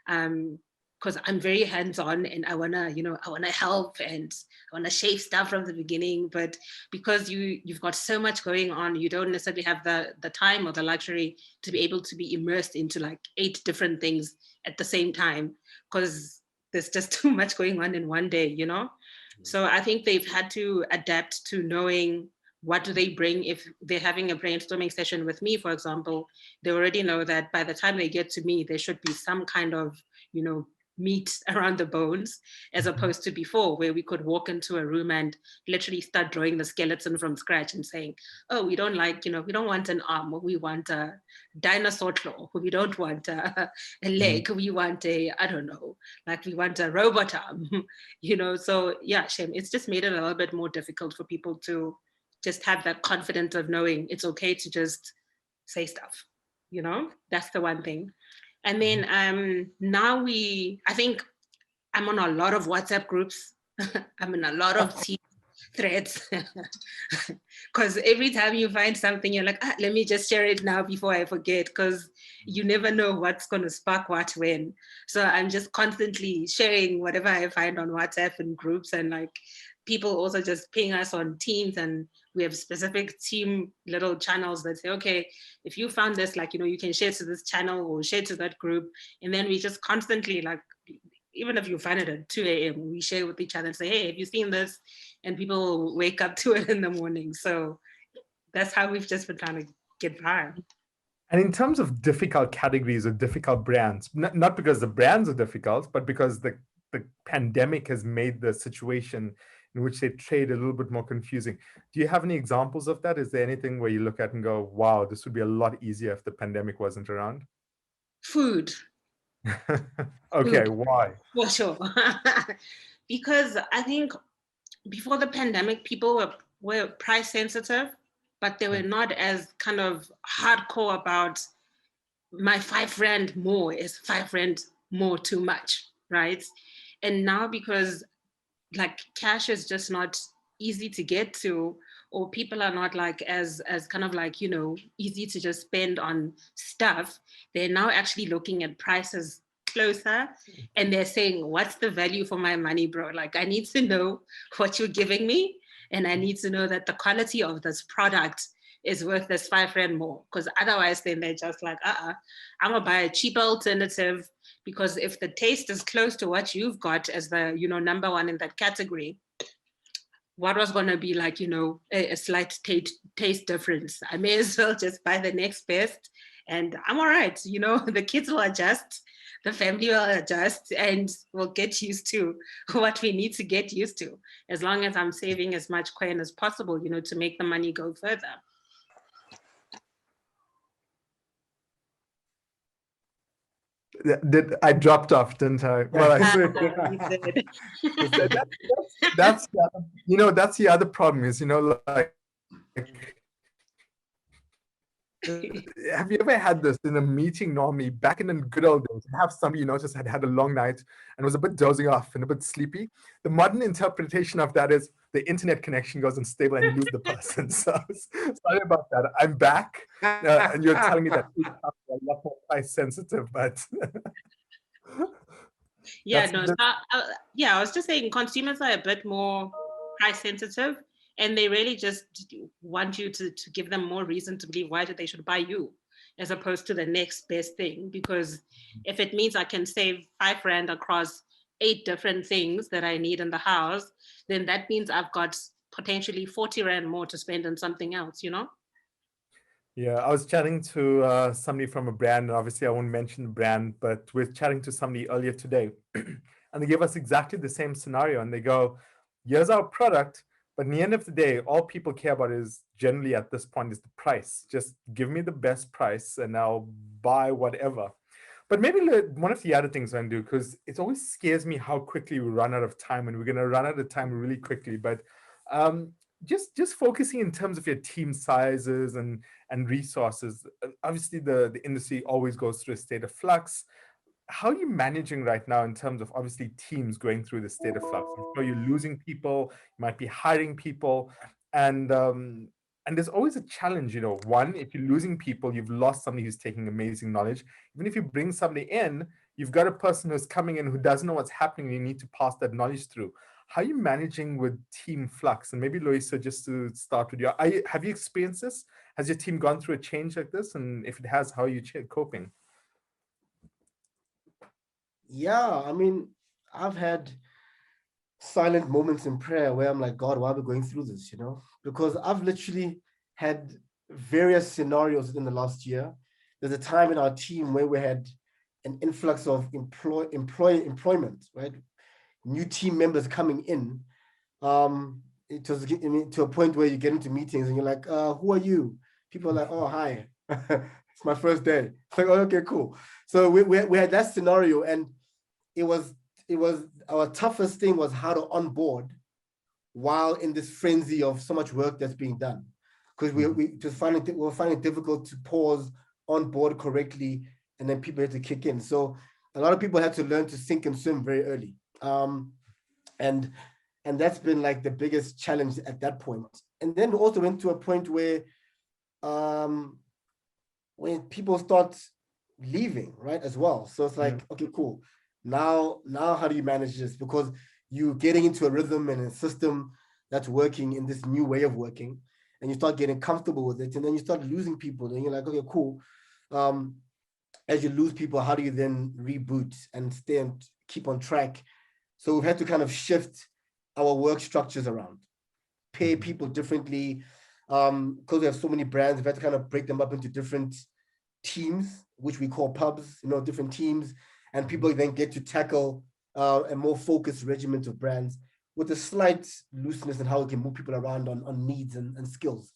Because I'm very hands-on and I wanna help and I wanna shape stuff from the beginning. But because you've got so much going on, you don't necessarily have the time or the luxury to be able to be immersed into like 8 different things at the same time, because there's just too much going on in one day, you know? So I think they've had to adapt to knowing what do they bring. If they're having a brainstorming session with me, for example, they already know that by the time they get to me, there should be some kind of, meat around the bones, as opposed to before, where we could walk into a room and literally start drawing the skeleton from scratch and saying, oh, we don't want an arm, or we want a dinosaur claw, or we don't want a leg, we want I don't know, like we want a robot arm, so yeah, Shem, it's just made it a little bit more difficult for people to just have that confidence of knowing it's okay to just say stuff, that's the one thing. And then now I think I'm on a lot of WhatsApp groups. I'm in a lot of team threads. Because every time you find something, you're like, let me just share it now before I forget, because you never know what's going to spark what when. So I'm just constantly sharing whatever I find on WhatsApp and groups, and like people also just ping us on Teams, and we have specific team little channels that say, okay, if you found this, like, you can share to this channel or share to that group. And then we just constantly, like, even if you find it at 2 a.m., we share with each other and say, hey, have you seen this? And people will wake up to it in the morning. So that's how we've just been trying to get by. And in terms of difficult categories or difficult brands, not because the brands are difficult, but because the pandemic has made the situation in which they trade a little bit more confusing. Do you have any examples of that? Is there anything where you look at and go, wow, this would be a lot easier if the pandemic wasn't around? Food. Okay, Food, why? for sure. Because I think before the pandemic, people were price sensitive, but they were not as kind of hardcore about my 5 rand more is 5 rand more too much, right? And now, because like cash is just not easy to get to, or people are not like as kind of like, easy to just spend on stuff, they're now actually looking at prices closer, and they're saying, what's the value for my money, bro? Like, I need to know what you're giving me, and I need to know that the quality of this product is worth this 5 rand more, because otherwise then they're just like, I'm gonna buy a cheaper alternative, because if the taste is close to what you've got as the number one in that category, what was going to be like a slight taste difference, I may as well just buy the next best, and I'm all right. The kids will adjust, the family will adjust, and we'll get used to what we need to get used to, as long as I'm saving as much coin as possible to make the money go further. I dropped off, didn't I? Well, I that's that's the other problem is, like, have you ever had this in a meeting? Normally, back in the good old days, you have somebody just had a long night and was a bit dozing off and a bit sleepy. The modern interpretation of that is the internet connection goes unstable and you lose the person. So sorry about that. I'm back, and you're telling me that people are a lot more price sensitive, but yeah, no. So I was just saying, consumers are a bit more price sensitive, and they really just want you to give them more reason to believe why they should buy you, as opposed to the next best thing. Because if it means I can save 5 rand across 8 different things that I need in the house, then that means I've got potentially 40 rand more to spend on something else, Yeah, I was chatting to somebody from a brand, and obviously I won't mention the brand, but we're chatting to somebody earlier today, and they gave us exactly the same scenario. And they go, here's our product, but in the end of the day, all people care about is generally at this point is the price. Just give me the best price and I'll buy whatever. But maybe one of the other things I'm going to do, because it always scares me how quickly we run out of time, and we're going to run out of time really quickly. But just focusing in terms of your team sizes and resources. Obviously, the industry always goes through a state of flux. how are you managing right now in terms of obviously teams going through the state of flux? I'm sure you're losing people, you might be hiring people, and there's always a challenge. One, if you're losing people, you've lost somebody who's taking amazing knowledge. Even if you bring somebody in, you've got a person who's coming in who doesn't know what's happening. You need to pass that knowledge through. How are you managing with team flux? And maybe Loyiso, just to start with you, have you experienced this? Has your team gone through a change like this? And if it has, how are you coping? Yeah, I mean, I've had silent moments in prayer where I'm like, God, why are we going through this? Because I've literally had various scenarios in the last year. There's a time in our team where we had an influx of employment, right? New team members coming in. It was to a point where you get into meetings and you're like, who are you? People are like, oh, hi. It's my first day. It's like, oh, okay, cool. So we had that scenario, and it was our toughest thing was how to onboard while in this frenzy of so much work that's being done, because we were finding it difficult to pause, onboard correctly, and then people had to kick in. So a lot of people had to learn to sink and swim very early, and that's been like the biggest challenge at that point. And then we also went to a point where when people start leaving, right, as well. So it's like, okay, cool. Now how do you manage this? Because you're getting into a rhythm and a system that's working in this new way of working, and you start getting comfortable with it, and then you start losing people, and you're like, okay, cool. As you lose people, how do you then reboot and stay and keep on track? So we've had to kind of shift our work structures around, pay people differently, because we have so many brands. We've had to kind of break them up into different teams, which we call pubs, different teams, and people then get to tackle a more focused regiment of brands with a slight looseness in how we can move people around on needs and skills.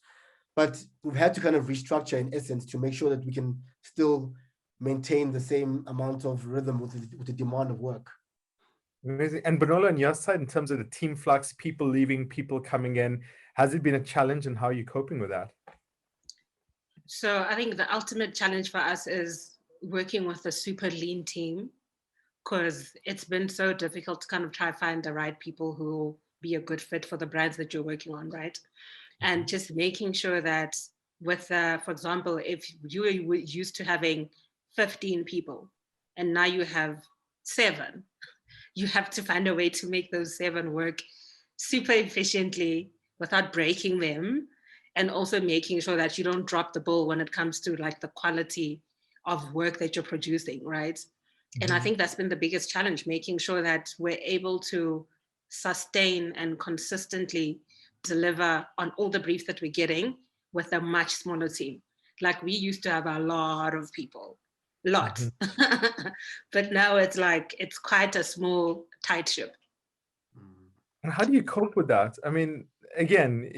But we've had to kind of restructure in essence to make sure that we can still maintain the same amount of rhythm with the demand of work. Amazing. And Bonolo, on your side, in terms of the team flux, people leaving, people coming in, has it been a challenge, and how are you coping with that? So I think the ultimate challenge for us is working with a super lean team, because it's been so difficult to kind of try to find the right people who will be a good fit for the brands that you're working on, right? And just making sure that with, for example, if you were used to having 15 people and now you have 7, you have to find a way to make those 7 work super efficiently without breaking them, and also making sure that you don't drop the ball when it comes to like the quality of work that you're producing, right? And I think that's been the biggest challenge, making sure that we're able to sustain and consistently deliver on all the briefs that we're getting with a much smaller team. Like we used to have a lot of people, lots. But now it's like, it's quite a small, tight ship. And how do you cope with that? I mean, again,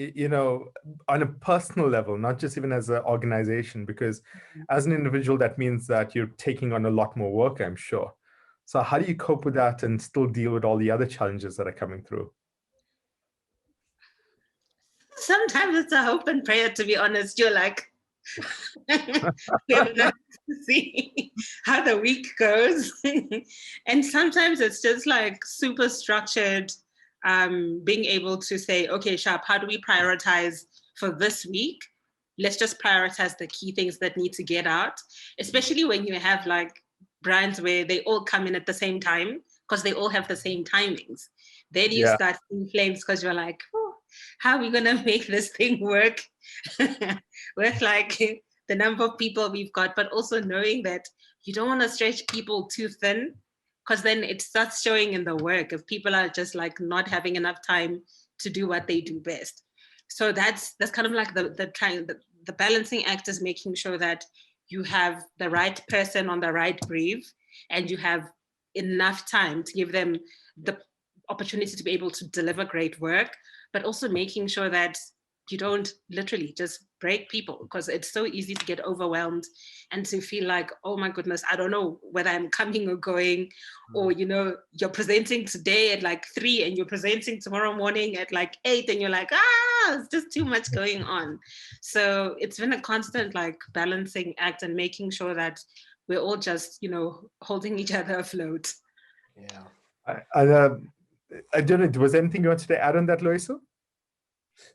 on a personal level, not just even as an organization, because as an individual, that means that you're taking on a lot more work, I'm sure. So how do you cope with that and still deal with all the other challenges that are coming through? Sometimes it's a hope and prayer, to be honest. You're like, we're gonna see how the week goes. And sometimes it's just like super structured, being able to say, okay, Sharp, how do we prioritize for this week? Let's just prioritize the key things that need to get out, especially when you have like brands where they all come in at the same time because they all have the same timings. Then you start seeing flames because you're like, oh, how are we gonna make this thing work with like the number of people we've got, but also knowing that you don't want to stretch people too thin, because then it starts showing in the work if people are just like not having enough time to do what they do best. So that's kind of like the balancing act is making sure that you have the right person on the right brief and you have enough time to give them the opportunity to be able to deliver great work, but also making sure that you don't literally just break people, because it's so easy to get overwhelmed and to feel like, oh my goodness, I don't know whether I'm coming or going, or you're presenting today at like 3 and you're presenting tomorrow morning at like 8 and you're like, it's just too much going on. So it's been a constant like balancing act and making sure that we're all just, holding each other afloat. Yeah. I don't know, was there anything you wanted to add on that, Loiso?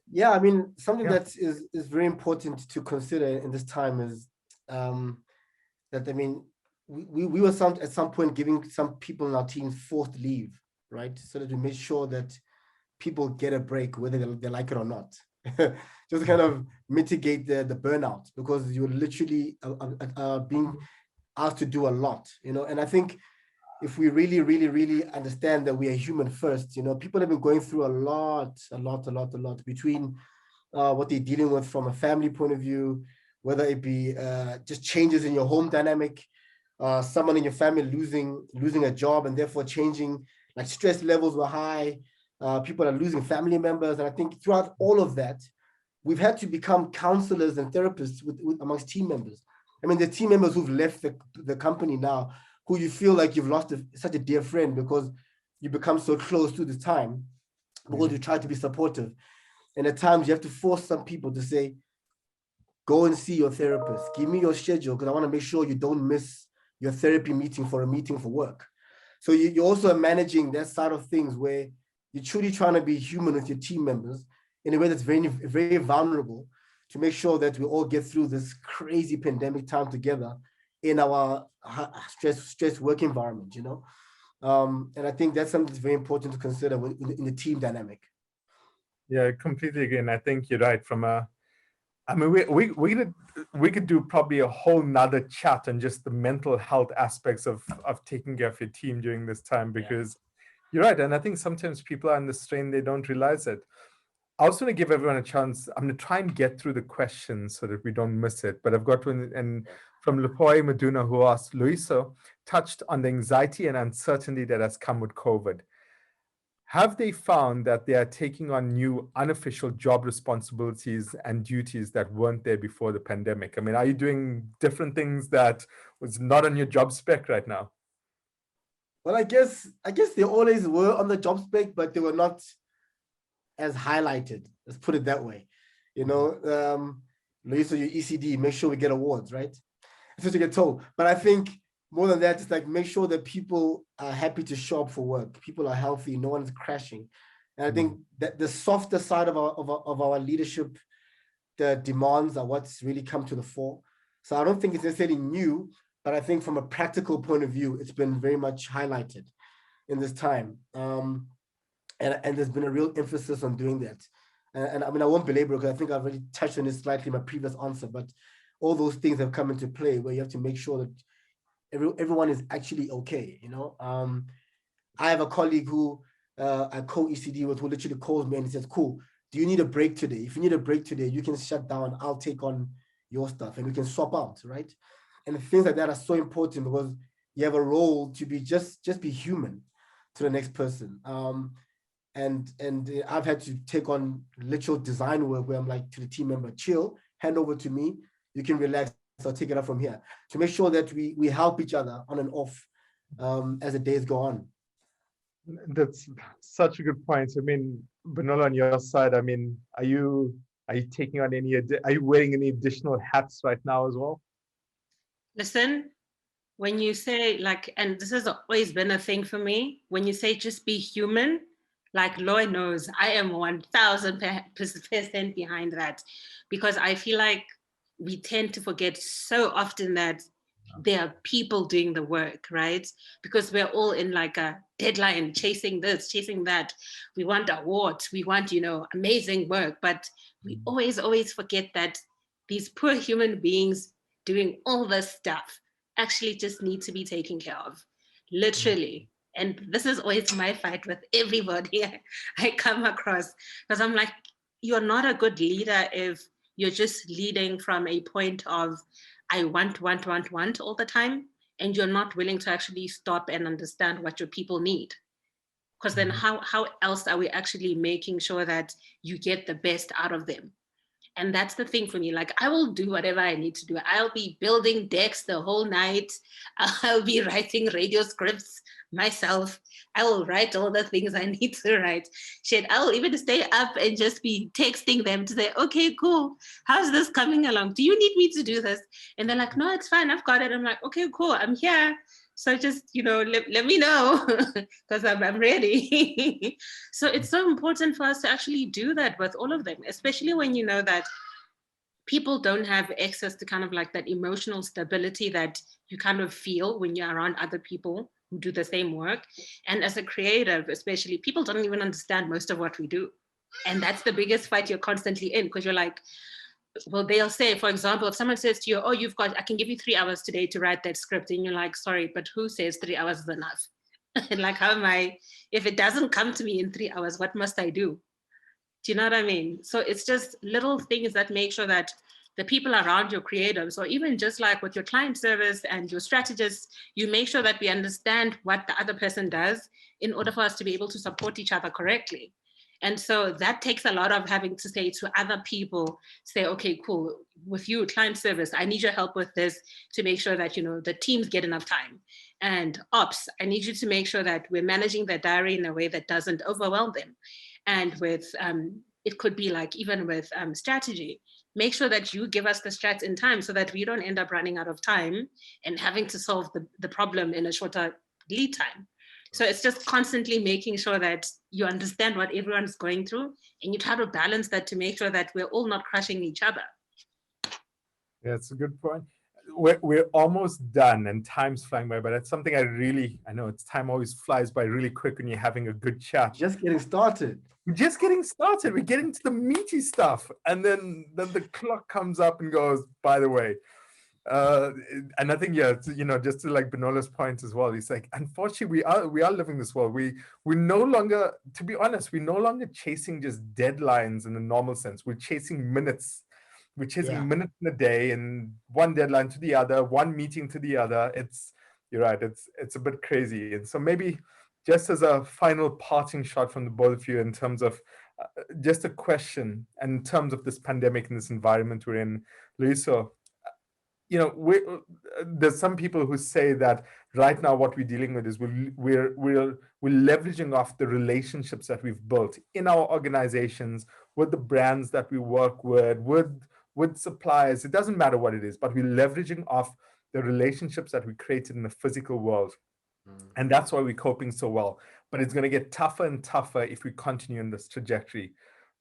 Yeah, I mean, something Yeah. that is very important to consider in this time is that, I mean, we were at some point giving some people in our team forced leave, right? So that we make sure that people get a break, whether they like it or not. Just to kind of mitigate the burnout, because you're literally being asked to do a lot, and I think if we really, really, really understand that we are human first, people have been going through a lot between what they're dealing with from a family point of view, whether it be just changes in your home dynamic, someone in your family losing a job and therefore changing, like stress levels were high, people are losing family members. And I think throughout all of that, we've had to become counselors and therapists amongst team members. I mean, the team members who've left the company now, who you feel like you've lost such a dear friend because you become so close to this time, because you try to be supportive. And at times you have to force some people to say, go and see your therapist. Give me your schedule, because I want to make sure you don't miss your therapy meeting for a meeting for work. So you also are managing that side of things where you're truly trying to be human with your team members in a way that's very, very vulnerable, to make sure that we all get through this crazy pandemic time together in our stress work environment, and I think that's something that's very important to consider in the team dynamic. Yeah, completely agree. And I think you're right. We could do probably a whole nother chat on just the mental health aspects of taking care of your team during this time, because you're right. And I think sometimes people are under strain, they don't realize it. I also want to give everyone a chance. I'm going to try and get through the questions so that we don't miss it. But I've got one from Lupoy Maduna, who asked, Loiso touched on the anxiety and uncertainty that has come with COVID. Have they found that they are taking on new unofficial job responsibilities and duties that weren't there before the pandemic? I mean, are you doing different things that was not on your job spec right now? Well, I guess they always were on the job spec, but they were not as highlighted. Let's put it that way. Loiso, your ECD, make sure we get awards, right? That's what you get told. But I think more than that, it's like, make sure that people are happy to show up for work. People are healthy. No one's crashing. And I think that the softer side of our leadership, the demands are what's really come to the fore. So I don't think it's necessarily new, but I think from a practical point of view, it's been very much highlighted in this time. And there's been a real emphasis on doing that. And I mean, I won't belabor it, because I think I've already touched on this slightly in my previous answer, but all those things have come into play where you have to make sure that everyone is actually okay. I have a colleague who I co-ECD with, who literally calls me and he says, cool, do you need a break today? If you need a break today, you can shut down, I'll take on your stuff and we can swap out, right? And things like that are so important, because you have a role to be just be human to the next person. And I've had to take on literal design work where I'm like to the team member, chill, hand over to me, you can relax, I'll take it up from here, to make sure that we help each other on and off as the days go on. That's such a good point. I mean, Bonolo, on your side, I mean, are you taking on are you wearing any additional hats right now as well? Listen, when you say and this has always been a thing for me, when you say just be human, like Loy knows, I am 1000% behind that, because I feel like we tend to forget so often that there are people doing the work, right? Because we're all in like a deadline, chasing this, chasing that. We want awards, we want, amazing work, but we always forget that these poor human beings doing all this stuff actually just need to be taken care of, literally. And this is always my fight with everybody I come across, because I'm like, you're not a good leader if you're just leading from a point of, I want all the time, and you're not willing to actually stop and understand what your people need. Because then how else are we actually making sure that you get the best out of them? And that's the thing for me. Like, I will do whatever I need to do. I'll be building decks the whole night. I'll be writing radio scripts. myself. I will write all the things I need to write. Shit, I will even stay up and just be texting them to say, okay, cool. How's this coming along? Do you need me to do this? And they're like, no, it's fine. I've got it. I'm like, okay, cool. I'm here. So just, let me know because I'm ready. So it's so important for us to actually do that with all of them, especially when you know that people don't have access to kind of like that emotional stability that you kind of feel when you're around other people who do the same work. And as a creative, especially, people don't even understand most of what we do. And that's the biggest fight you're constantly in, because you're like, well, they'll say, for example, if someone says to you, oh, I can give you 3 hours today to write that script. And you're like, sorry, but who says 3 hours is enough? And like, if it doesn't come to me in 3 hours, what must I do? Do you know what I mean? So it's just little things that make sure that the people around your creatives, or even just like with your client service and your strategists, you make sure that we understand what the other person does in order for us to be able to support each other correctly. And so that takes a lot of having to say to other people, say, okay, cool, with you, client service, I need your help with this to make sure that, the teams get enough time. And ops, I need you to make sure that we're managing their diary in a way that doesn't overwhelm them. And with, it could be like, even with strategy, make sure that you give us the strats in time so that we don't end up running out of time and having to solve the problem in a shorter lead time. So it's just constantly making sure that you understand what everyone's going through and you try to balance that to make sure that we're all not crushing each other. Yeah, it's a good point. We're almost done and time's flying by, but that's something I know time always flies by really quick when you're having a good chat. Just getting started. We're just getting started. We're getting to the meaty stuff. And then the clock comes up and goes, by the way. And I think, just to like Bonolo's point as well, it's like, unfortunately, we are living this world. We no longer, to be honest, we're no longer chasing just deadlines in the normal sense. We're chasing minutes. We're chasing minutes in a day, and one deadline to the other, one meeting to the other. You're right. It's a bit crazy. And so maybe just as a final parting shot from the both of you in terms of just a question, and in terms of this pandemic and this environment we're in, Loyiso, there's some people who say that right now what we're dealing with is we're leveraging off the relationships that we've built in our organizations, with the brands that we work with suppliers. It doesn't matter what it is, but we're leveraging off the relationships that we created in the physical world. And that's why we're coping so well. But it's going to get tougher and tougher if we continue in this trajectory.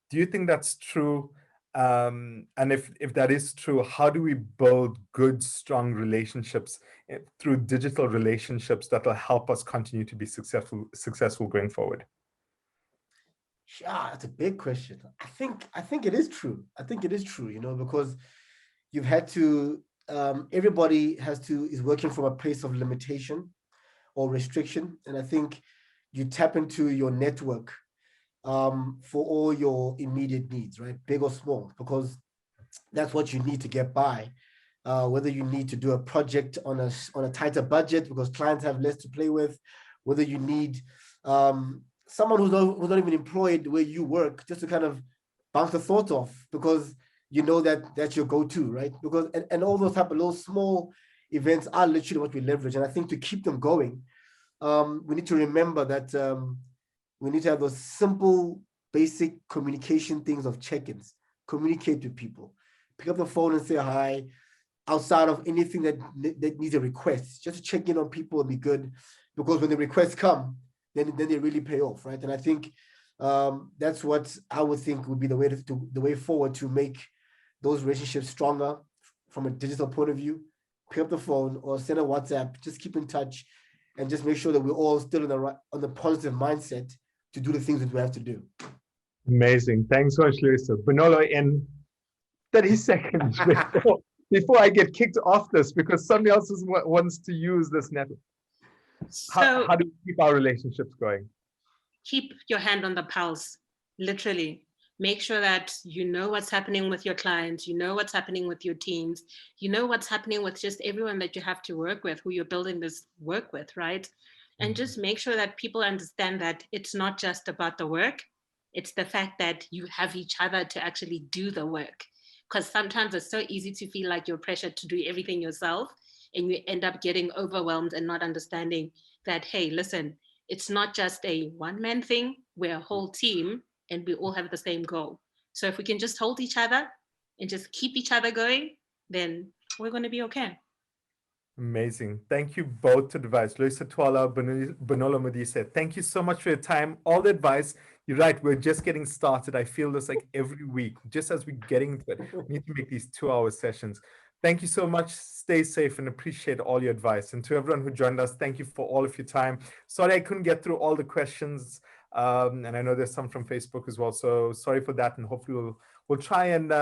Do you think that's true? And if that is true, how do we build good, strong relationships through digital relationships that will help us continue to be successful going forward? Yeah, that's a big question. I think it is true. I think it is true, because you've had to, everybody is working from a place of limitation or restriction. And I think you tap into your network for all your immediate needs, right? Big or small, because that's what you need to get by. Whether you need to do a project on a tighter budget because clients have less to play with, whether you need someone who's not even employed where you work, just to kind of bounce the thought off, because you know that's your go-to, right? Because and all those type of little small events are literally what we leverage. And I think to keep them going, we need to remember that we need to have those simple, basic communication things of check-ins. Communicate with people. Pick up the phone and say hi, outside of anything that needs a request. Just to check in on people and be good, because when the requests come, then they really pay off, right? And I think that's what I would think would be the way forward to make those relationships stronger from a digital point of view. Pick up the phone or send a WhatsApp. Just keep in touch, and just make sure that we're all still on the positive mindset to do the things that we have to do. Amazing. Thanks so much, Loyiso. Bonolo, in 30 seconds before I get kicked off this, because somebody else wants to use this network. How do we keep our relationships going? Keep your hand on the pulse, literally. Make sure that you know what's happening with your clients, you know what's happening with your teams, you know what's happening with just everyone that you have to work with, who you're building this work with, right? And just make sure that people understand that it's not just about the work, it's the fact that you have each other to actually do the work. Because sometimes it's so easy to feel like you're pressured to do everything yourself and you end up getting overwhelmed and not understanding that, hey, listen, it's not just a one-man thing, we're a whole team and we all have the same goal. So if we can just hold each other and just keep each other going, then we're going to be okay. Amazing. Thank you both to the advice. Loyiso, Twala, Bonolo, Modise. Thank you so much for your time. All the advice. You're right. We're just getting started. I feel this like every week, just as we're getting into it, we need to make these 2-hour sessions. Thank you so much. Stay safe and appreciate all your advice. And to everyone who joined us, thank you for all of your time. Sorry I couldn't get through all the questions. And I know there's some from Facebook as well. So sorry for that. And hopefully we'll try and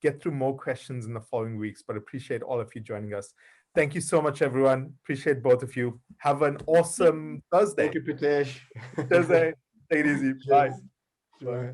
get through more questions in the following weeks, but appreciate all of you joining us. Thank you so much, everyone. Appreciate both of you. Have an awesome Thursday. Thank you, Preetesh. Thursday. Take it easy. Bye. Cheers. Bye. Bye.